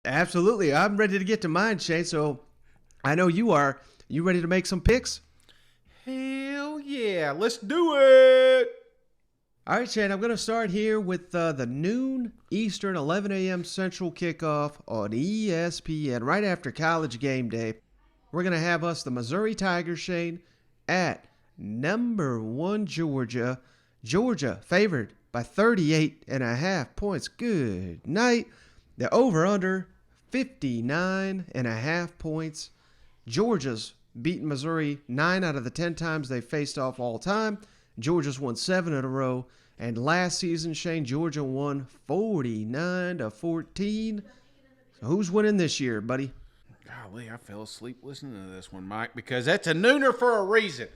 Absolutely. I'm ready to get to mine, Shane. So I know you are. You ready to make some picks? Hell yeah. Let's do it. All right, Shane. I'm going to start here with the noon Eastern, 11 a.m. Central kickoff on ESPN right after College game day. We're going to have us the Missouri Tigers, Shane, at number 1 Georgia. Georgia favored by 38.5 points. Good night. The over-under, 59.5 points. Georgia's beaten Missouri 9 out of the 10 times they faced off all time. Georgia's won 7 in a row. And last season, Shane, Georgia won 49-14. So who's winning this year, buddy? Golly, I fell asleep listening to this one, Mike, because that's a nooner for a reason.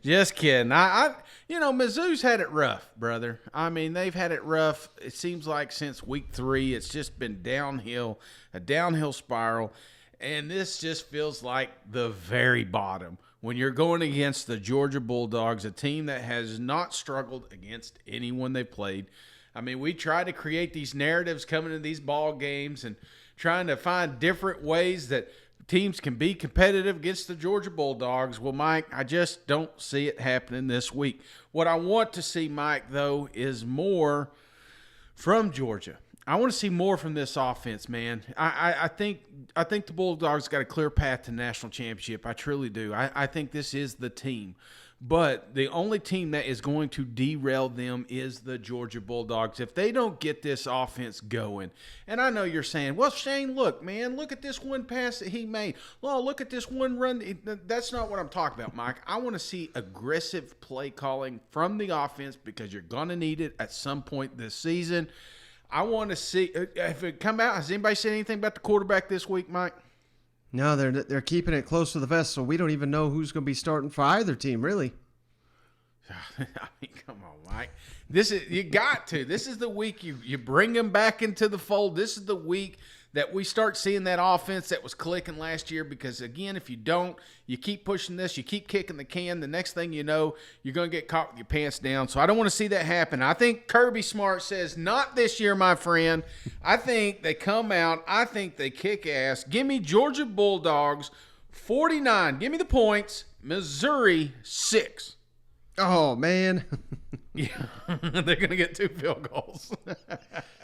Just kidding. Mizzou's had it rough, brother. I mean, they've had it rough. It seems like since week 3, it's just been downhill, a downhill spiral. And this just feels like the very bottom when you're going against the Georgia Bulldogs, a team that has not struggled against anyone they've played. I mean, we try to create these narratives coming into these ball games and trying to find different ways that teams can be competitive against the Georgia Bulldogs. Well, Mike, I just don't see it happening this week. What I want to see, Mike, though, is more from Georgia. I want to see more from this offense, man. I think the Bulldogs got a clear path to national championship. I truly do. I think this is the team. But the only team that is going to derail them is the Georgia Bulldogs. If they don't get this offense going, and I know you're saying, well, Shane, look, man, look at this one pass that he made. Well, look at this one run. That's not what I'm talking about, Mike. I want to see aggressive play calling from the offense because you're going to need it at some point this season. I want to see if it come out. Has anybody said anything about the quarterback this week, Mike? No, they're keeping it close to the vest, so we don't even know who's going to be starting for either team, really. I mean, come on, Mike. You got to. This is the week you bring them back into the fold. This is the week that we start seeing that offense that was clicking last year because, again, if you don't, you keep pushing this, you keep kicking the can, the next thing you know, you're going to get caught with your pants down. So I don't want to see that happen. I think Kirby Smart says, not this year, my friend. I think they come out. I think they kick ass. Give me Georgia Bulldogs 49. Give me the points. Missouri 6. Oh, man. Yeah, they're going to get 2 field goals.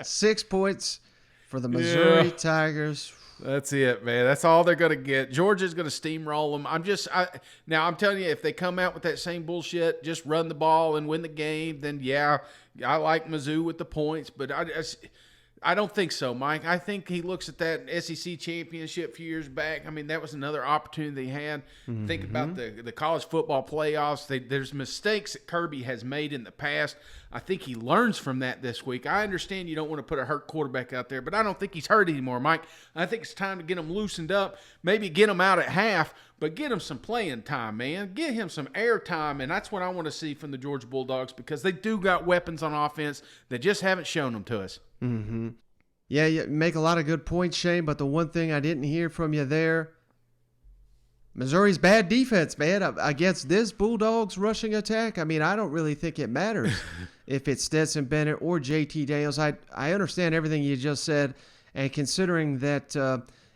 6 points for the Missouri Tigers. That's it, man. That's all they're going to get. Georgia's going to steamroll them. Now I'm telling you, if they come out with that same bullshit, just run the ball and win the game, then yeah, I like Mizzou with the points. But I don't think so, Mike. I think he looks at that SEC championship a few years back. I mean, that was another opportunity he had. Mm-hmm. Think about the college football playoffs. There's mistakes that Kirby has made in the past. I think he learns from that this week. I understand you don't want to put a hurt quarterback out there, but I don't think he's hurt anymore, Mike. I think it's time to get him loosened up, maybe get him out at half, but get him some playing time, man. Get him some air time, and that's what I want to see from the Georgia Bulldogs because they do got weapons on offense. They just haven't shown them to us. Mm-hmm. Yeah, you make a lot of good points, Shane, but the one thing I didn't hear from you there, Missouri's bad defense, man, against this Bulldogs rushing attack. I mean, I don't really think it matters if it's Stetson Bennett or JT Daniels. I understand everything you just said, and considering that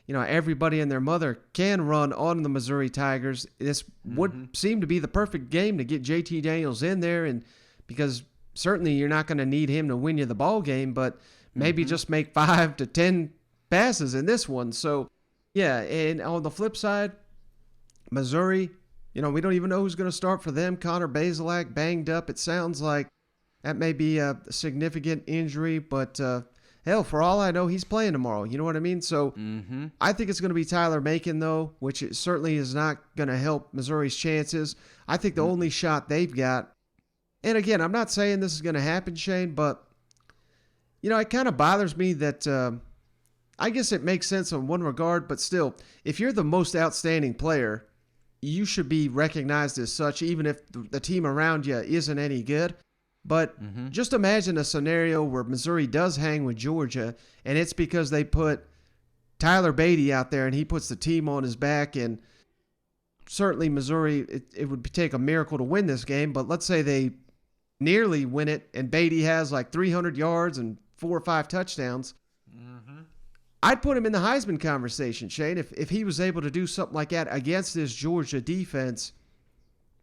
everybody and their mother can run on the Missouri Tigers, this would seem to be the perfect game to get JT Daniels in there, and because certainly you're not going to need him to win you the ball game, but maybe just make 5 to 10 passes in this one. So, yeah, and on the flip side, Missouri, we don't even know who's going to start for them. Connor Bazelak banged up. It sounds like that may be a significant injury, but hell, for all I know, he's playing tomorrow. You know what I mean? So I think it's going to be Tyler Macon, though, which it certainly is not going to help Missouri's chances. I think the only shot they've got, and again, I'm not saying this is going to happen, Shane, but it kind of bothers me that I guess it makes sense in one regard, but still, if you're the most outstanding player, you should be recognized as such, even if the team around you isn't any good. But just imagine a scenario where Missouri does hang with Georgia, and it's because they put Tyler Beatty out there, and he puts the team on his back. And certainly Missouri, it would take a miracle to win this game, but let's say they nearly win it, and Beatty has like 300 yards and 4 or 5 touchdowns. I'd put him in the Heisman conversation, Shane, if he was able to do something like that against this Georgia defense.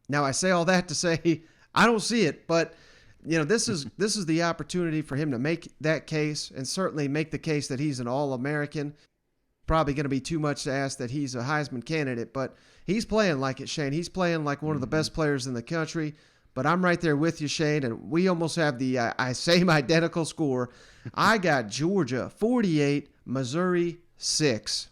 Now, I say all that to say I don't see it, but this is the opportunity for him to make that case and certainly make the case that he's an All-American. Probably going to be too much to ask that he's a Heisman candidate, but he's playing like it, Shane. He's playing like one of the best players in the country. But I'm right there with you, Shane, and we almost have the same identical score. I got Georgia 48, Missouri 6.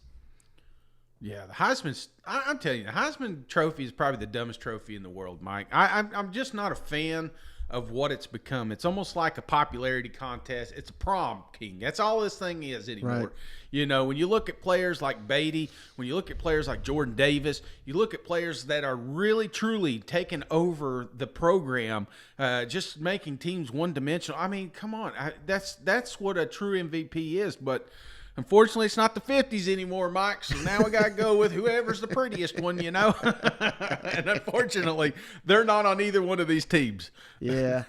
Yeah, the Heisman. I'm telling you, the Heisman Trophy is probably the dumbest trophy in the world, Mike. I'm just not a fan of what it's become. It's almost like a popularity contest. It's a prom king. That's all this thing is anymore. Right. When you look at players like Beatty, when you look at players like Jordan Davis, you look at players that are really, truly taking over the program, just making teams one-dimensional. I mean, come on. That's what a true MVP is, but unfortunately, it's not the 50s anymore, Mike, so now we got to go with whoever's the prettiest one, And unfortunately, they're not on either one of these teams. Yeah.